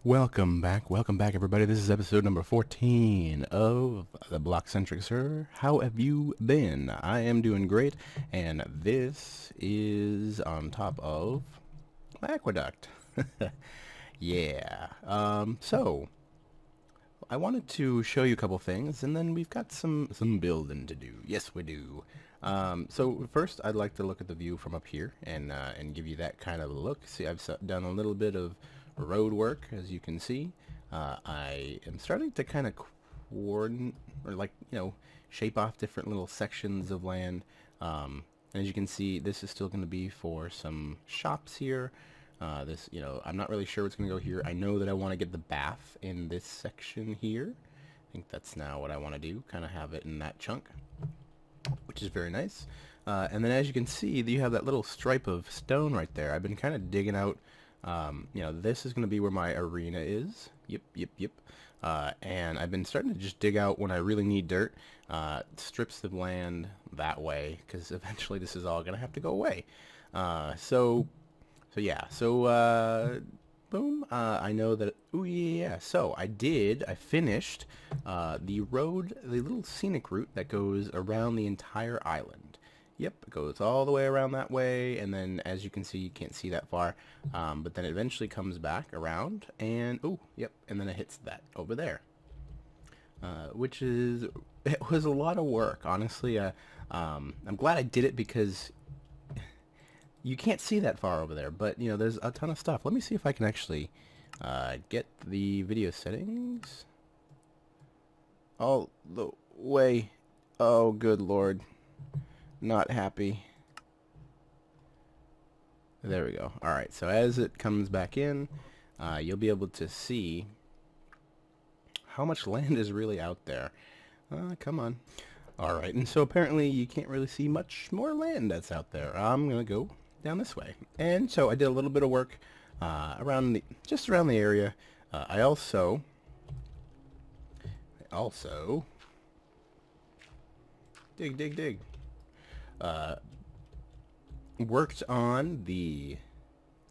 Welcome back everybody. This is episode number 14 of the Bloxcentric Server. How have you been? I am doing great, and this is on top of my aqueduct. Yeah. So I wanted to show you a couple things, and then we've got some building to do. Yes, we do. So first, I'd like to look at the view from up here and give you that kind of look. See, I've done a little bit of road work, as you can see. I am starting to kind of coordinate, or shape off different little sections of land. And as you can see, this is still going to be for some shops here. I'm not really sure what's going to go here. I know that I want to get the bath in this section here. I think that's now what I want to do, kind of have it in that chunk, which is very nice. And then as you can see, you have that little stripe of stone right there. I've been kind of digging out. This is going to be where my arena is. Yep. And I've been starting to just dig out when I really need dirt, strips of land that way, because eventually this is all going to have to go away. Boom. I know that, so I finished the road, the little scenic route that goes around the entire island. Yep, it goes all the way around that way, and then as you can see, you can't see that far, but then it eventually comes back around, and and then it hits that over there, it was a lot of work, honestly. I'm glad I did it because you can't see that far over there, but there's a ton of stuff. Let me see if I can actually get the video settings all the way. Oh, good Lord. Not happy. There we go. Alright, so as it comes back in, you'll be able to see how much land is really out there. Come on. Alright, and so apparently you can't really see much more land that's out there. I'm gonna go down this way. And so I did a little bit of work just around the area. I also dig. Worked on the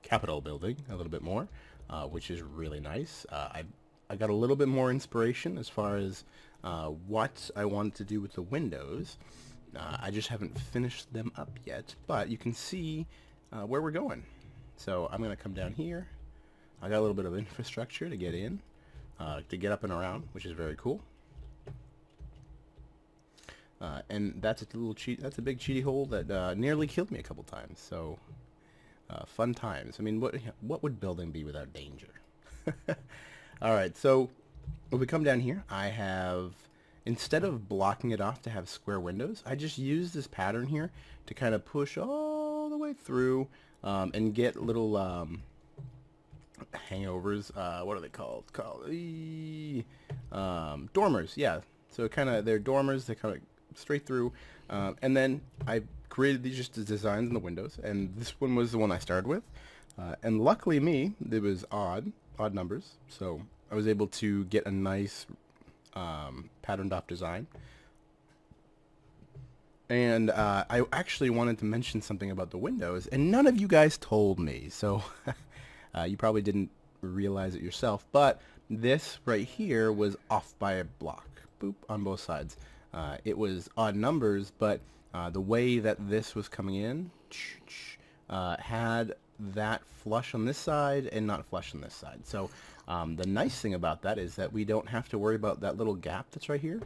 Capitol building a little bit more, which is really nice. I got a little bit more inspiration as far as what I wanted to do with the windows. I just haven't finished them up yet, but you can see where we're going. So I'm going to come down here. I got a little bit of infrastructure to get in, to get up and around, which is very cool. And that's a big cheaty hole that nearly killed me a couple times. So fun times. I mean, what would building be without danger? All right, so when we come down here, I have, instead of blocking it off to have square windows, I just use this pattern here to kind of push all the way through and get little hangovers. What are they called? Dormers. Yeah. So they're dormers. They kind of straight through, and then I created these just as designs in the windows, and this one was the one I started with, and luckily it was odd numbers, so I was able to get a nice patterned off design. And I actually wanted to mention something about the windows, and none of you guys told me, so you probably didn't realize it yourself, but this right here was off by a block, boop, on both sides. It was odd numbers, but the way that this was coming in had that flush on this side and not flush on this side. So the nice thing about that is that we don't have to worry about that little gap that's right here.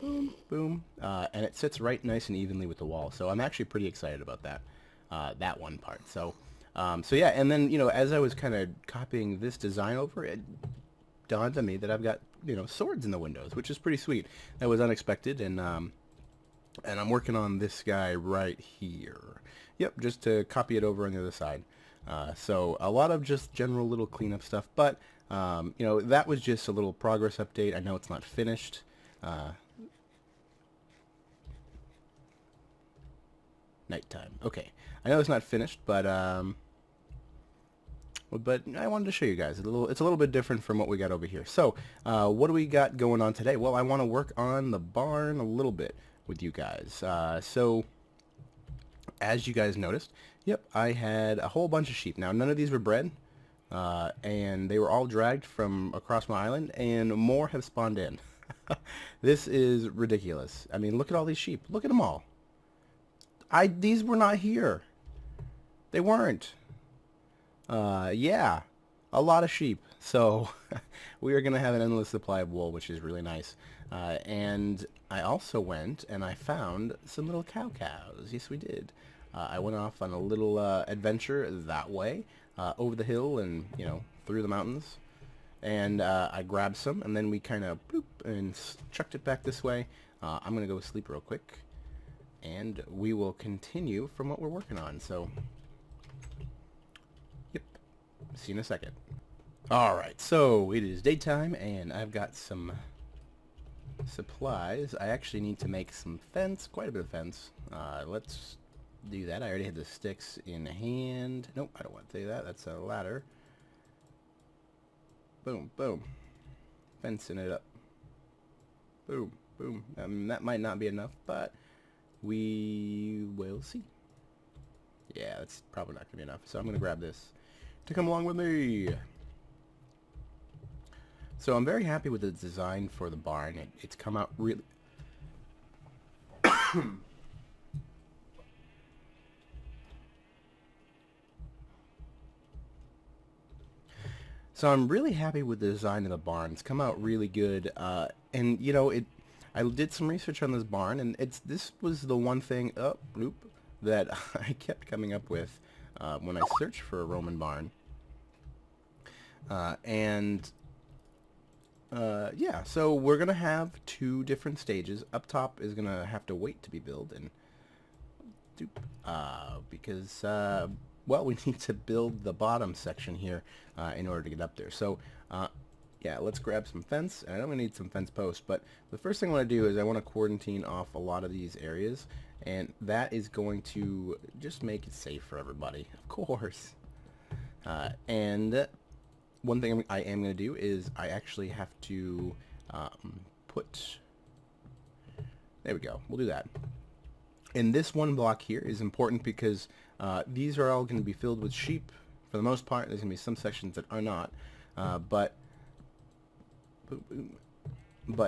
Boom, boom. And it sits right nice and evenly with the wall. So I'm actually pretty excited about that one part. So yeah, and then, as I was kind of copying this design over, it dawned on me that I've got swords in the windows, which is pretty sweet. That was unexpected, and I'm working on this guy right here. Yep, just to copy it over on the other side. So a lot of just general little cleanup stuff, but that was just a little progress update. I know it's not finished. Nighttime. Okay, I know it's not finished, but I wanted to show you guys. It's a little bit different from what we got over here. So, what do we got going on today? Well, I want to work on the barn a little bit with you guys. So, as you guys noticed, yep, I had a whole bunch of sheep. Now, none of these were bred. and they were all dragged from across my island, and more have spawned in. This is ridiculous. I mean, look at all these sheep. Look at them all. These were not here. They weren't. Yeah, a lot of sheep. So we are going to have an endless supply of wool, which is really nice. And I also went and I found some little cows. Yes, we did. I went off on a little adventure that way, over the hill and, you know, through the mountains. And I grabbed some, and then we kind of bloop and chucked it back this way. I'm going to go sleep real quick, and we will continue from what we're working on. So, yep, see you in a second. Alright, so it is daytime, and I've got some supplies. I actually need to make some fence, quite a bit of fence. Let's do that. I already had the sticks in hand. Nope, I don't want to do that. That's a ladder. Boom, boom. Fencing it up. Boom, boom. That might not be enough, but we will see. Yeah, that's probably not going to be enough. So I'm going to grab this to come along with me. So I'm very happy with the design for the barn. It's come out really... So I'm really happy with the design of the barn. It's come out really good, and you know, I did some research on this barn, and this was the one thing that I kept coming up with when I searched for a Roman barn, yeah. So we're gonna have two different stages. Up top is gonna have to wait to be built, and because well, we need to build the bottom section here in order to get up there. So, yeah, let's grab some fence. And I know we need some fence posts, but the first thing I want to do is I want to quarantine off a lot of these areas, and that is going to just make it safe for everybody, of course. And one thing I am going to do is I actually have to put... There we go. We'll do that. And this one block here is important because these are all going to be filled with sheep for the most part. There's going to be some sections that are not, but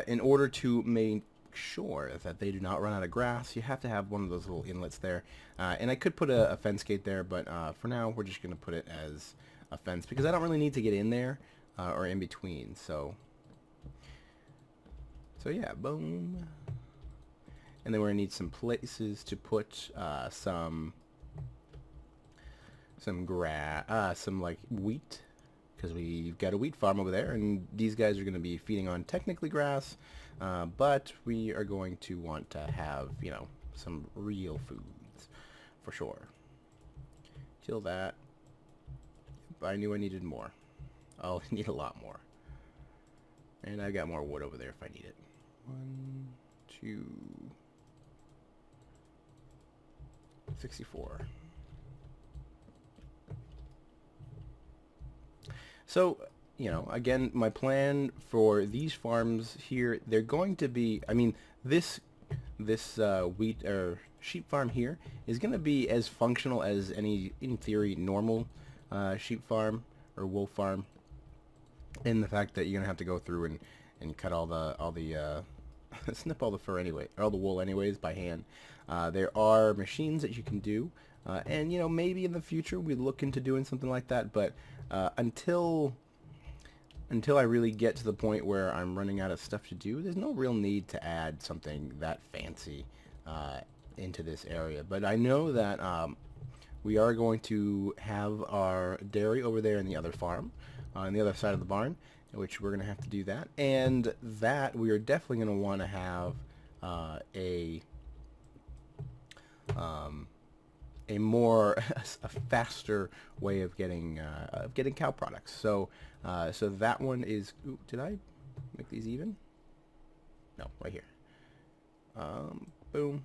in order to make sure that they do not run out of grass, you have to have one of those little inlets there. And I could put a fence gate there, but for now we're just going to put it as a fence because I don't really need to get in there or in between. So yeah, boom. And then we're going to need some places to put some like wheat, because we've got a wheat farm over there, and these guys are going to be feeding on technically grass, but we are going to want to have, you know, some real foods for sure. Kill that. I knew I needed more. I'll need a lot more. And I got more wood over there if I need it. 1, 2... 64. So, you know, again, my plan for these farms here, they're going to be, I mean, this wheat or sheep farm here is going to be as functional as any, in theory, normal sheep farm or wool farm, in the fact that you're going to have to go through and cut all the snip all the fur anyway, or all the wool anyways by hand. There are machines that you can do, and you know, maybe in the future we look into doing something like that, but until I really get to the point where I'm running out of stuff to do, there's no real need to add something that fancy into this area. But I know that we are going to have our dairy over there in the other farm, on the other side of the barn, which we're going to have to do that, and that we are definitely going to want to have a faster way of getting cow products. So so that one is. Ooh, did I make these even? No, right here. Boom.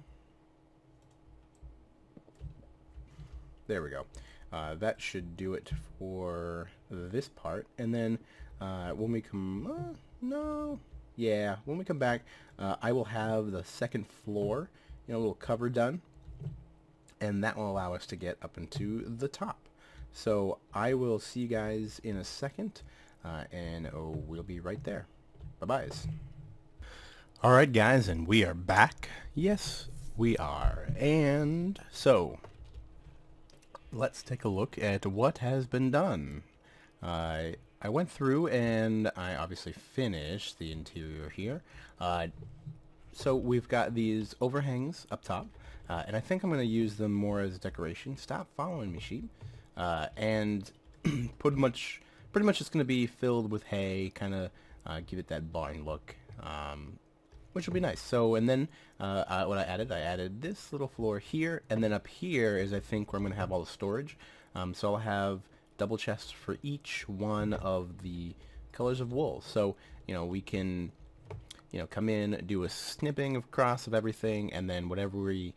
There we go. That should do it for this part, and then when we come, when we come back, I will have the second floor, you know, a little cover done, and that will allow us to get up into the top. So I will see you guys in a second, and we'll be right there. Bye-byes. All right, guys, and we are back. Yes, we are. And so let's take a look at what has been done. I went through and I obviously finished the interior here. So we've got these overhangs up top, and I think I'm going to use them more as decoration. Stop following me, sheep. And pretty much it's going to be filled with hay, kind of give it that barn look, which will be nice. So, and then what I added this little floor here, and then up here is I think where I'm going to have all the storage. So I'll have double chests for each one of the colors of wool. So, you know, we can, you know, come in, do a snipping across of everything, and then whatever we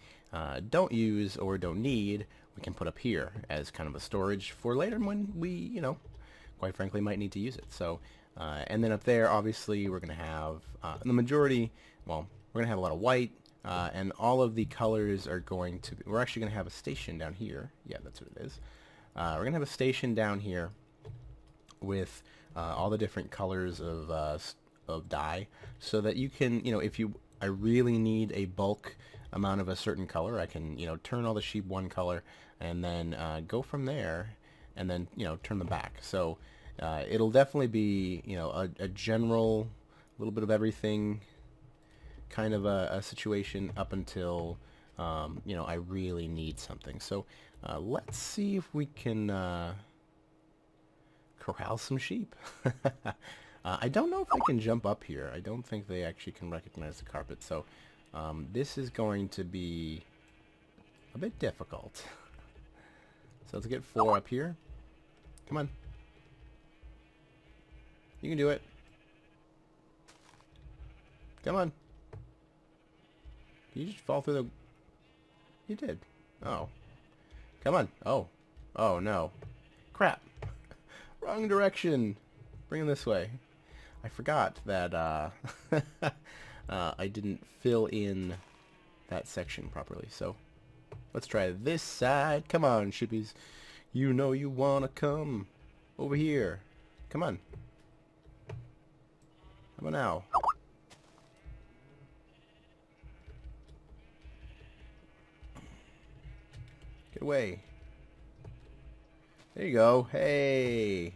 don't use or don't need, we can put up here as kind of a storage for later when we, you know, quite frankly might need to use it. So, and then up there, obviously, we're going to have the majority, well, we're going to have a lot of white, and all of the colors are going to, we're actually going to have a station down here. Yeah, that's what it is. We're going to have a station down here with all the different colors of dye, so that you can, you know, if I really need a bulk amount of a certain color, I can, you know, turn all the sheep one color and then go from there and then, you know, turn them back. So it'll definitely be, you know, a general little bit of everything kind of a situation up until, you know, I really need something. So let's see if we can corral some sheep. I don't know if I can jump up here. I don't think they actually can recognize the carpet. So this is going to be a bit difficult. So let's get 4 up here. Come on. You can do it. Come on. You just fall through the... You did. Oh. Come on. Oh. Oh, no. Crap. Wrong direction. Bring them this way. I forgot that I didn't fill in that section properly. So let's try this side. Come on, shippies. You know you want to come over here. Come on. How about now? Get away. There you go. Hey.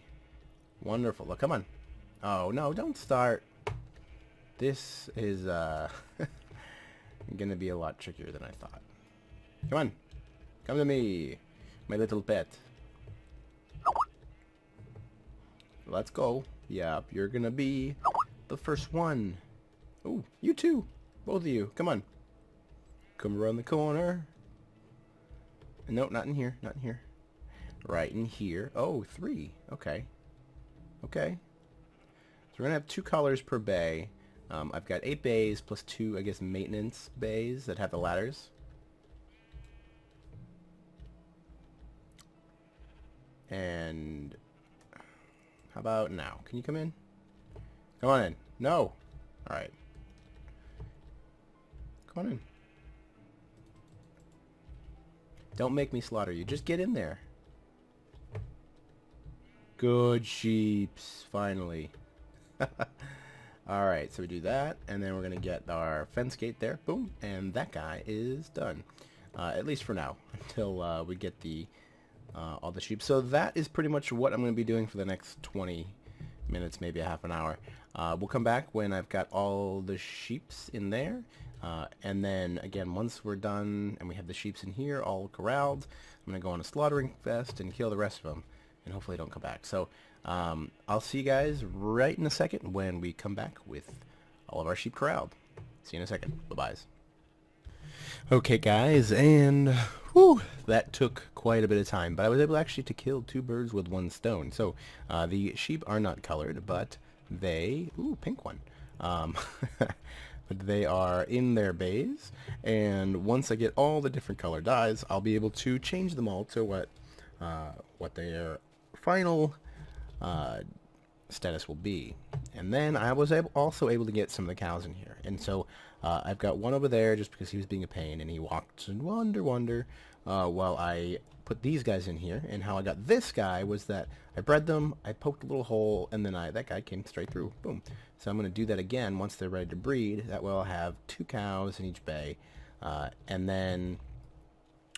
Wonderful. Look, come on. Oh, no, don't start. This is gonna be a lot trickier than I thought. Come on. Come to me, my little pet. Let's go. Yep, you're gonna be the first one. Oh, you too. Both of you. Come on. Come around the corner. No, not in here. Not in here. Right in here. Oh, 3. Okay. Okay. So we're going to have 2 colors per bay. I've got 8 bays plus 2, I guess, maintenance bays that have the ladders. And how about now? Can you come in? Come on in. No. All right. Come on in. Don't make me slaughter you. Just get in there. Good sheeps. Finally. Alright, so we do that, and then we're going to get our fence gate there. Boom. And that guy is done. At least for now. Until we get the all the sheep. So that is pretty much what I'm going to be doing for the next 20 minutes, maybe a half an hour. We'll come back when I've got all the sheeps in there. And then, again, once we're done and we have the sheeps in here all corralled, I'm going to go on a slaughtering fest and kill the rest of them. And hopefully don't come back. So I'll see you guys right in a second when we come back with all of our sheep corralled. See you in a second. Bye-byes. Okay, guys, and whew, that took quite a bit of time, but I was able actually to kill 2 birds with 1 stone. So the sheep are not colored, but they... Ooh, pink one. But they are in their bays, and once I get all the different color dyes, I'll be able to change them all to what their final status will be. And then I was also able to get some of the cows in here. And so I've got one over there just because he was being a pain, and he walked and wonder while I put these guys in here, and how I got this guy was that I bred them, I poked a little hole, and then that guy came straight through. Boom. So I'm going to do that again once they're ready to breed. That way I'll have 2 cows in each bay. And then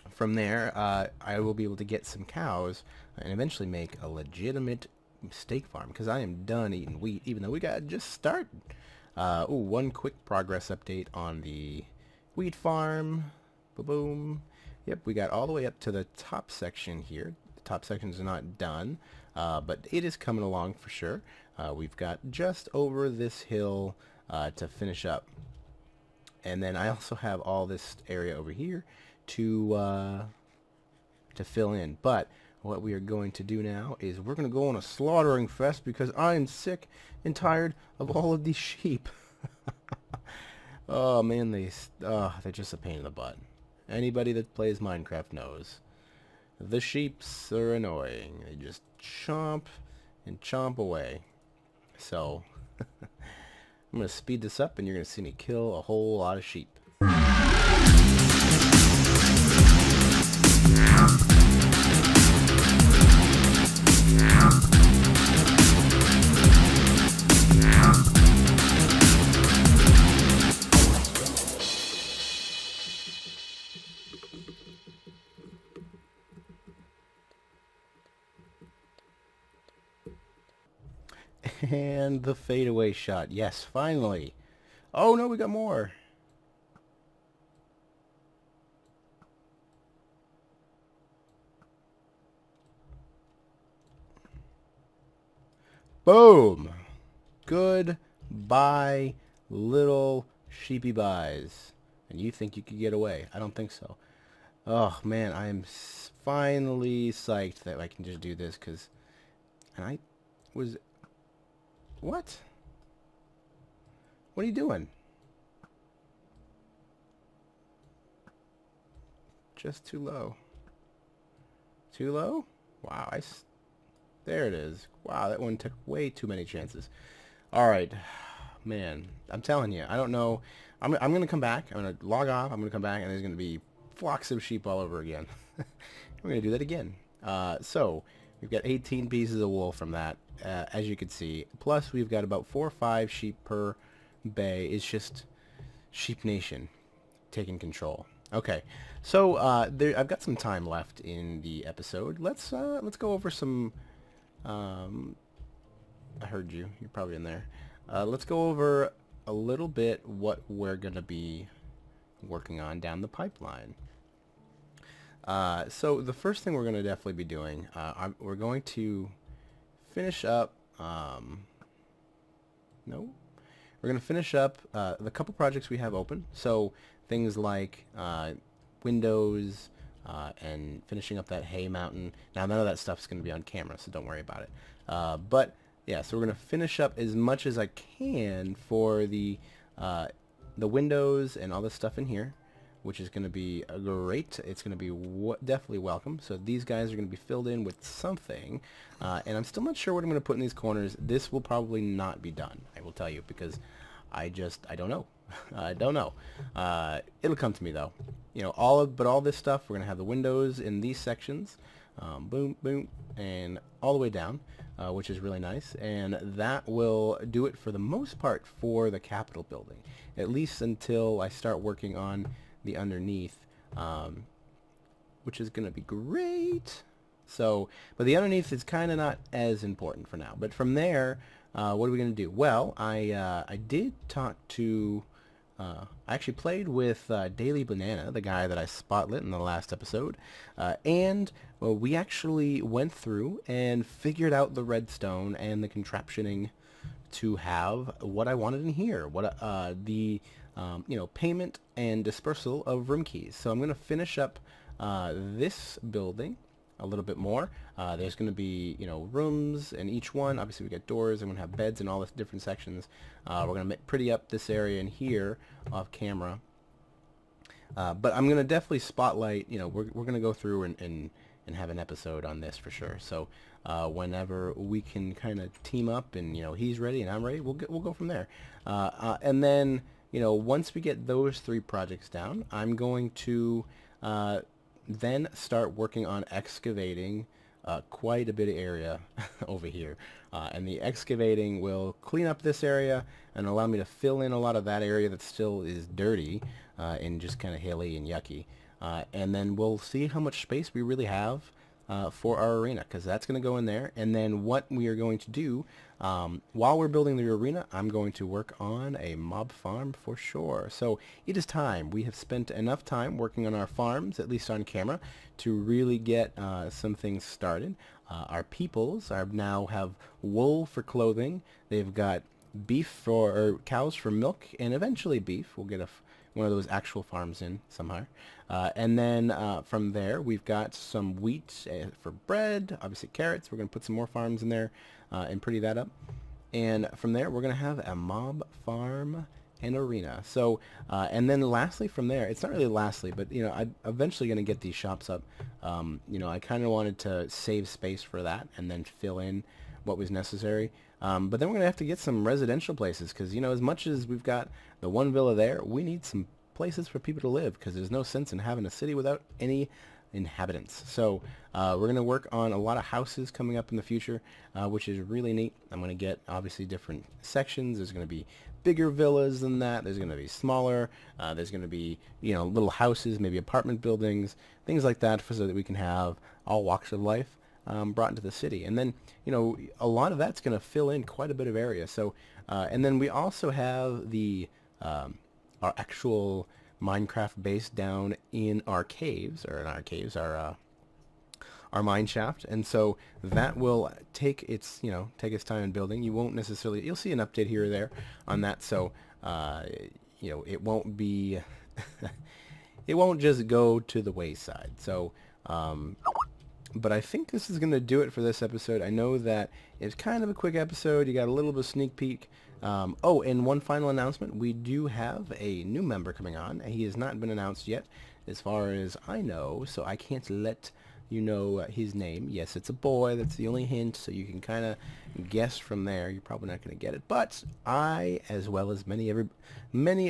from there, I will be able to get some cows and eventually make a legitimate steak farm, because I am done eating wheat, even though we got just started. One quick progress update on the wheat farm. Boom. Yep, we got all the way up to the top section here. The top section is not done, but it is coming along for sure. We've got just over this hill to finish up. And then I also have all this area over here to fill in. But what we are going to do now is we're going to go on a slaughtering fest, because I am sick and tired of all of these sheep. Oh man, they're just a pain in the butt. Anybody that plays Minecraft knows. The sheeps are annoying. They just chomp and chomp away. So, I'm going to speed this up, and you're going to see me kill a whole lot of sheep. And the fadeaway shot. Yes, finally. Oh no, we got more. Boom. Goodbye, little sheepy buys. And you think you could get away? I don't think so. Oh man, I am finally psyched that I can just do this, because... And I was... What? What are you doing? Just too low. Too low? Wow, there it is. Wow, that one took way too many chances. Alright. Man, I'm telling you, I don't know. I'm going to come back. I'm going to log off. I'm going to come back, and there's going to be flocks of sheep all over again. We're going to do that again. So, we've got 18 pieces of wool from that, as you can see. Plus, we've got about 4 or 5 sheep per bay. It's just Sheep Nation taking control. Okay, so I've got some time left in the episode. Let's go over some. I heard you. You're probably in there. Let's go over a little bit what we're gonna be working on down the pipeline. So the first thing we're going to definitely be doing, we're going to finish up, no, we're going to finish up the couple projects we have open. So things like windows and finishing up that hay mountain. Now none of that stuff's going to be on camera, so don't worry about it. But yeah, so we're going to finish up as much as I can for the windows and all this stuff in here, which is going to be great. It's going to be definitely welcome. So these guys are going to be filled in with something, and I'm still not sure what I'm going to put in these corners. This will probably not be done, I will tell you, because I don't know. I don't know. It'll come to me though. You know, all this stuff, we're going to have the windows in these sections, boom, boom, and all the way down, which is really nice. And that will do it for the most part for the Capitol building, at least until I start working on the underneath, which is going to be great. So, but the underneath is kind of not as important for now. But from there, what are we going to do? Well, I did talk to, I actually played with Daily Banana, the guy that I spotlit in the last episode, and well, we actually went through and figured out the redstone and the contraptioning to have what I wanted in here, what you know, payment and dispersal of room keys. So I'm going to finish up this building a little bit more. There's going to be, you know, rooms in each one. Obviously we got doors. I'm going to have beds in all the different sections. We're going to pretty up this area in here off camera. But I'm going to definitely spotlight, you know, we're going to go through and have an episode on this for sure. So whenever we can kind of team up and, you know, he's ready and I'm ready, we'll go from there. And then, you know, once we get those 3 projects down, I'm going to then start working on excavating quite a bit of area over here. And the excavating will clean up this area and allow me to fill in a lot of that area that still is dirty and just kind of hilly and yucky. And then we'll see how much space we really have for our arena, because that's going to go in there. And then what we are going to do while we're building the arena, I'm going to work on a mob farm for sure. So it is time. We have spent enough time working on our farms, at least on camera, to really get some things started. Our peoples are now have wool for clothing. They've got beef for, or cows for milk, and eventually beef. We'll get one of those actual farms in somehow. And then from there, we've got some wheat for bread, obviously carrots. We're going to put some more farms in there and pretty that up. And from there, we're going to have a mob farm and arena. So, and then lastly from there, it's not really lastly, but, you know, I'm eventually going to get these shops up. You know, I kind of wanted to save space for that and then fill in what was necessary. But then we're going to have to get some residential places because, you know, as much as we've got the one villa there, we need some places for people to live because there's no sense in having a city without any inhabitants. So we're going to work on a lot of houses coming up in the future, which is really neat. I'm going to get obviously different sections. There's going to be bigger villas than that. There's going to be smaller. There's going to be, you know, little houses, maybe apartment buildings, things like that, so that we can have all walks of life brought into the city. And then, you know, a lot of that's going to fill in quite a bit of area. So, and then we also have the our actual Minecraft base down in our caves, or in our caves, our mine shaft, and so that will take its, you know, take its time in building. You won't necessarily, you'll see an update here or there on that, so you know, it won't be it won't just go to the wayside. So but I think this is going to do it for this episode. I know that it's kind of a quick episode. You got a little bit of sneak peek. Oh, and one final announcement. We do have a new member coming on. He has not been announced yet, as far as I know, so I can't let you know his name. Yes, it's a boy. That's the only hint, so you can kind of guess from there. You're probably not going to get it. But I, as well as many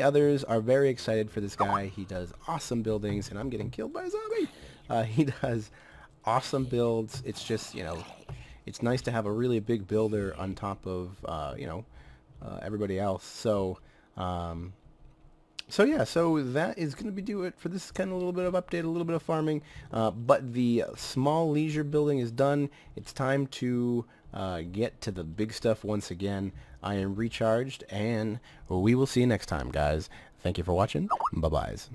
others, are very excited for this guy. He does awesome buildings, and I'm getting killed by a zombie. He does awesome builds. It's just, you know, it's nice to have a really big builder on top of, you know, everybody else. So, so yeah, so that is going to do it for this kind of little bit of update, a little bit of farming. But the small leisure building is done. It's time to get to the big stuff once again. I am recharged, and we will see you next time, guys. Thank you for watching. Bye-byes.